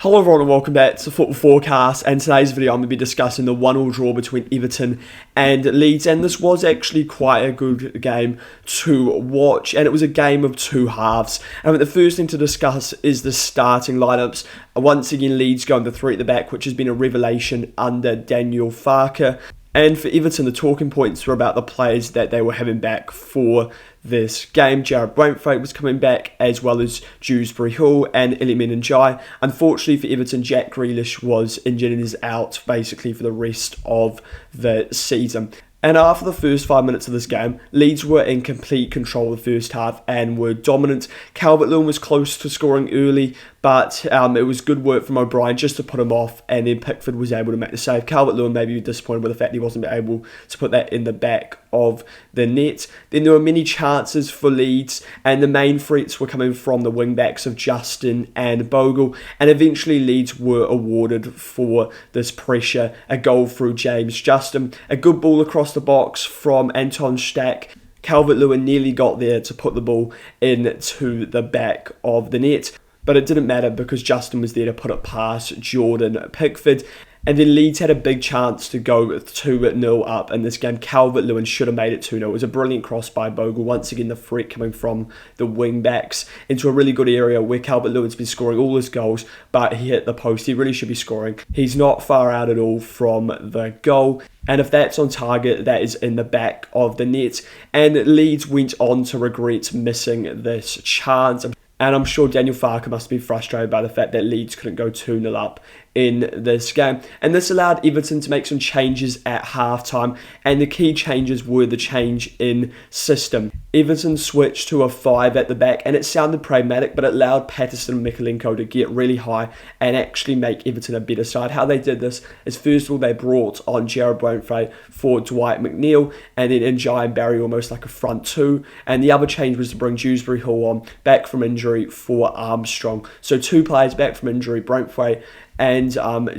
Hello everyone and welcome back to Football Forecast, and today's video I'm going to be discussing the 1-1 draw between Everton and Leeds, and this was actually quite a good game to watch, and it was a game of two halves. And the first thing to discuss is the starting lineups. Once again, Leeds going to 3 at the back, which has been a revelation under Daniel Farke. And for Everton, the talking points were about the players that they were having back for this game. Jarrad Braithwaite was coming back, as well as Dewsbury Hall and Iliman Ndiaye. Unfortunately for Everton, Jack Grealish was injured and is out basically for the rest of the season. And after the first 5 minutes of this game, Leeds were in complete control of the first half and were dominant. Calvert-Lewin was close to scoring early, but it was good work from O'Brien just to put him off, and then Pickford was able to make the save. Calvert-Lewin may be disappointed with the fact he wasn't able to put that in the back of the net. Then there were many chances for Leeds, and the main threats were coming from the wing-backs of Justin and Bogle, and eventually Leeds were awarded for this pressure. A goal through James Justin, a good ball across the box from Anton Stack. Calvert-Lewin nearly got there to put the ball into the back of the net, but it didn't matter because Justin was there to put it past Jordan Pickford. And then Leeds had a big chance to go 2-0 up in this game. Calvert-Lewin should have made it 2-0. It was a brilliant cross by Bogle. Once again, the threat coming from the wing-backs into a really good area where Calvert-Lewin's been scoring all his goals, but he hit the post. He really should be scoring. He's not far out at all from the goal. And if that's on target, that is in the back of the net. And Leeds went on to regret missing this chance. And I'm sure Daniel Farke must be frustrated by the fact that Leeds couldn't go 2-0 up in this game. And this allowed Everton to make some changes at halftime, and the key changes were the change in system. Everton switched to a 5 at the back, and it sounded pragmatic, but it allowed Patterson and Mikalenko to get really high and actually make Everton a better side. How they did this is, first of all, they brought on Jarrad Braithwaite for Dwight McNeil, and then Ndiaye and Barry almost like a front two, and the other change was to bring Dewsbury Hall on, back from injury for Armstrong. So 2 players back from injury, Braithwaite and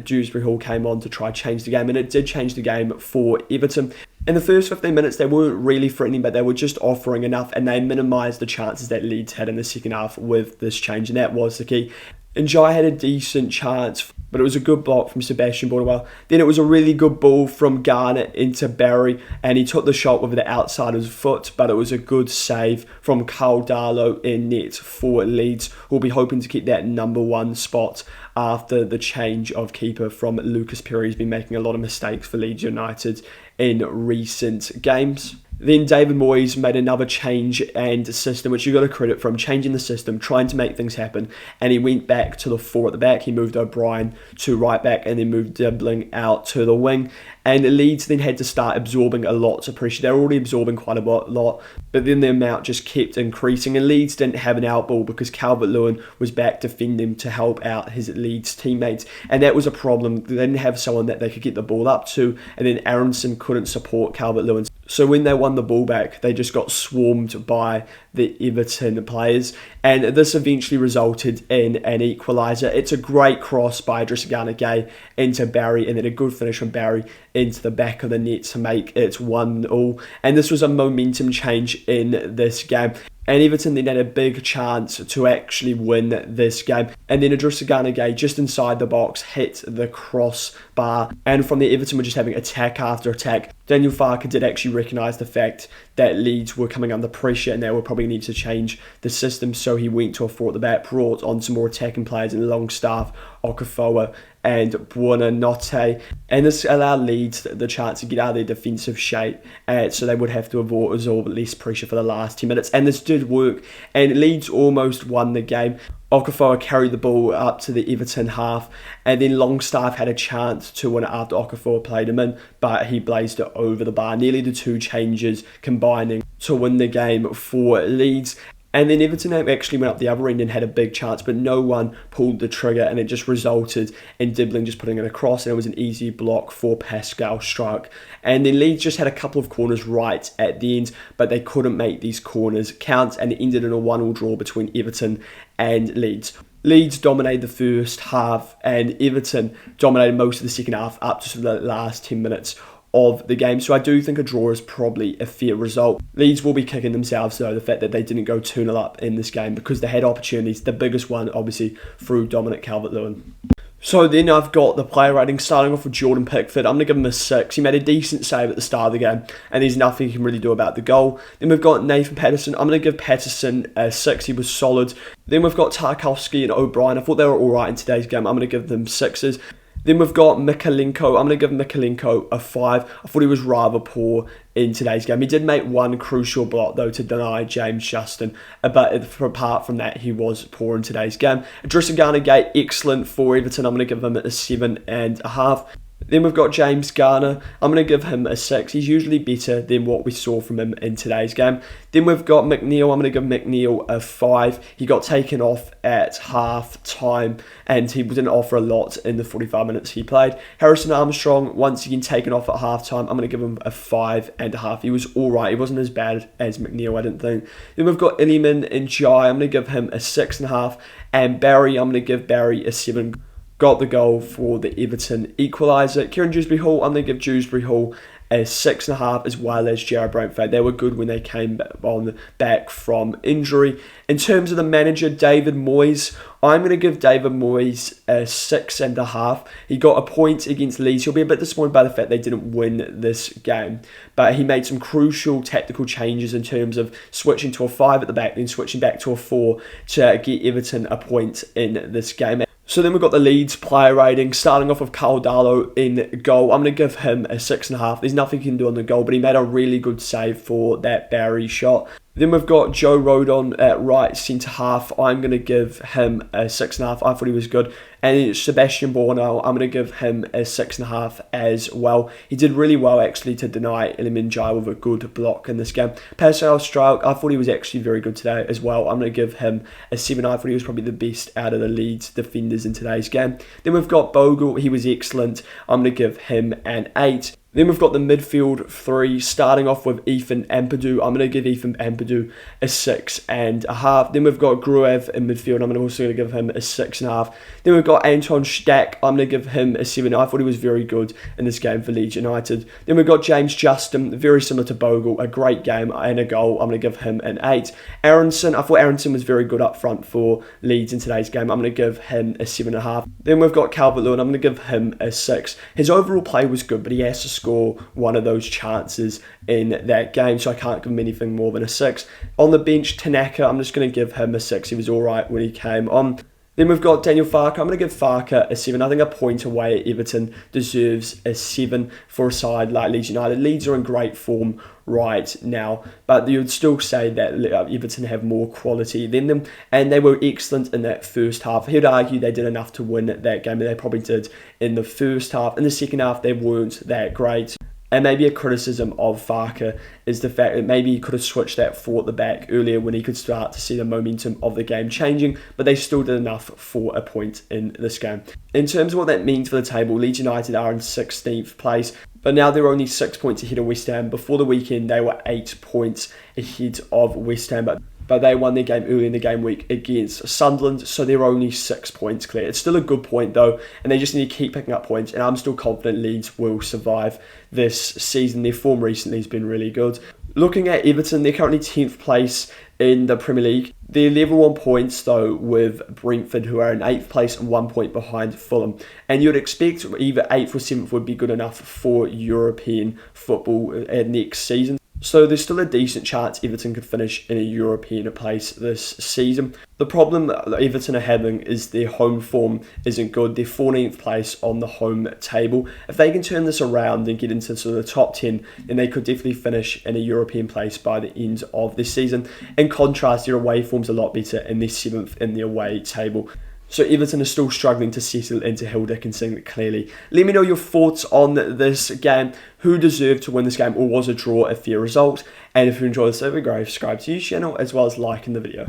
Dewsbury Hall came on to try change the game, and it did change the game for Everton. In the first 15 minutes, they weren't really threatening, but they were just offering enough, and they minimised the chances that Leeds had in the second half with this change, and that was the key. Ndiaye had a decent chance, but it was a good block from Sebastian Bornwell. Then it was a really good ball from Garner into Barry, and he took the shot with the outside of his foot, but it was a good save from Carl Darlow in net for Leeds, who will be hoping to keep that number 1 spot after the change of keeper from Lucas Perry. He's been making a lot of mistakes for Leeds United in recent games. Then David Moyes made another change and system, which you got to credit for him, changing the system, trying to make things happen, and he went back to the 4 at the back. He moved O'Brien to right back and then moved Dibbling out to the wing, and Leeds then had to start absorbing a lot of pressure. They were already absorbing quite a lot, but then the amount just kept increasing, and Leeds didn't have an out ball because Calvert-Lewin was back defending to help out his Leeds teammates, and that was a problem. They didn't have someone that they could get the ball up to, and then Aronson couldn't support Calvert-Lewin. So when they won the ball back, they just got swarmed by the Everton players, and this eventually resulted in an equaliser. It's a great cross by Idrissa Gana Gueye into Barry, and then a good finish from Barry into the back of the net to make it 1-1. And this was a momentum change in this game. And Everton then had a big chance to actually win this game. And then Idrissa Gana Gueye, just inside the box, hit the crossbar. And from there, Everton were just having attack after attack. Daniel Farke did actually recognise the fact that Leeds were coming under pressure and they would probably need to change the system. So he went to a 4 at the back, brought on some more attacking players in Longstaff, Okafor and Buonanotte, and this allowed Leeds the chance to get out of their defensive shape, so they would have to absorb less pressure for the last 10 minutes, and this did work, and Leeds almost won the game. Okafor carried the ball up to the Everton half, and then Longstaff had a chance to win it after Okafor played him in, but he blazed it over the bar. Nearly the 2 changes combining to win the game for Leeds. And then Everton actually went up the other end and had a big chance, but no one pulled the trigger, and it just resulted in Dibbling just putting it across, and it was an easy block for Pascal Struijk. And then Leeds just had a couple of corners right at the end, but they couldn't make these corners count, and it ended in a 1-1 draw between Everton and Leeds. Leeds dominated the first half, and Everton dominated most of the second half up to the last 10 minutes of the game. So I do think a draw is probably a fair result. Leeds will be kicking themselves though, the fact that they didn't go 2-0 up in this game, because they had opportunities, the biggest one obviously through Dominic Calvert-Lewin. So then I've got the player rating starting off with Jordan Pickford. I'm going to give him a 6. He made a decent save at the start of the game, and there's nothing he can really do about the goal. Then we've got Nathan Patterson. I'm going to give Patterson a 6. He was solid. Then we've got Tarkowski and O'Brien. I thought they were alright in today's game. I'm going to give them 6s. Then we've got Mikalenko. I'm going to give Mikalenko a 5. I thought he was rather poor in today's game. He did make one crucial block, though, to deny James Justin. But apart from that, he was poor in today's game. Idrissa Gana Gate, excellent for Everton. I'm going to give him a 7.5. Then we've got James Garner. I'm going to give him a 6. He's usually better than what we saw from him in today's game. Then we've got McNeil. I'm going to give McNeil a 5. He got taken off at half time and he didn't offer a lot in the 45 minutes he played. Harrison Armstrong, once again taken off at half time. I'm going to give him a 5.5. He was alright. He wasn't as bad as McNeil, I didn't think. Then we've got Illiman and Jai. I'm going to give him a 6.5. And Barry, I'm going to give Barry a 7. Got the goal for the Everton equaliser. Kieran Dewsbury-Hall, I'm going to give Dewsbury-Hall a 6.5, as well as Jarrad Braithwaite. They were good when they came back from injury. In terms of the manager, David Moyes, I'm going to give David Moyes a 6.5. He got a point against Leeds. He'll be a bit disappointed by the fact they didn't win this game, but he made some crucial tactical changes in terms of switching to a 5 at the back, then switching back to a 4 to get Everton a point in this game. So then we've got the Leeds player rating, starting off with Carl Darlow in goal. I'm going to give him a 6.5. There's nothing he can do on the goal, but he made a really good save for that Barry shot. Then we've got Joe Rodon at right centre half. I'm going to give him a 6.5. I thought he was good. And Sebastian Bornau, I'm going to give him a 6.5 as well. He did really well actually to deny Iliman Jai with a good block in this game. Pascal Struijk, I thought he was actually very good today as well. I'm going to give him a 7. I thought he was probably the best out of the Leeds defenders in today's game. Then we've got Bogle. He was excellent. I'm going to give him an 8. Then we've got the midfield 3, starting off with Ethan Ampadu. I'm going to give Ethan Ampadu a 6.5. Then we've got Gruev in midfield. I'm also going to give him a 6.5. Then we've got Anton Stack. I'm going to give him a 7. I thought he was very good in this game for Leeds United. Then we've got James Justin, very similar to Bogle, a great game and a goal. I'm going to give him an 8. Aronson, I thought Aronson was very good up front for Leeds in today's game. I'm going to give him a 7.5. Then we've got Calvert-Lewin. I'm going to give him a 6. His overall play was good, but he has to score one of those chances in that game, so I can't give him anything more than a 6. On the bench, Tanaka, I'm just going to give him a 6. He was alright when he came on. Then we've got Daniel Farke. I'm going to give Farke a 7. I think a point away at Everton deserves a 7 for a side like Leeds United. Leeds are in great form right now, but you would still say that Everton have more quality than them, and they were excellent in that first half. He'd argue they did enough to win that game, and they probably did in the first half. In the second half, they weren't that great. And maybe a criticism of Farke is the fact that maybe he could have switched that 4 at the back earlier when he could start to see the momentum of the game changing, but they still did enough for a point in this game. In terms of what that means for the table, Leeds United are in 16th place, but now they're only 6 points ahead of West Ham. Before the weekend, they were 8 points ahead of West Ham, but they won their game early in the game week against Sunderland, so they're only 6 points clear. It's still a good point though, and they just need to keep picking up points, and I'm still confident Leeds will survive this season. Their form recently has been really good. Looking at Everton, they're currently 10th place in the Premier League. They're level on points though with Brentford, who are in 8th place and 1 point behind Fulham. And you'd expect either 8th or 7th would be good enough for European football next season. So there's still a decent chance Everton could finish in a European place this season. The problem that Everton are having is their home form isn't good. They're 14th place on the home table. If they can turn this around and get into sort of the top 10, then they could definitely finish in a European place by the end of this season. In contrast, their away form's a lot better, and they're 7th in the away table. So Everton are still struggling to settle into Hill Dickinson clearly. Let me know your thoughts on this game. Who deserved to win this game, or was a draw a fair result? And if you enjoyed this video, go subscribe to this channel as well as liking the video.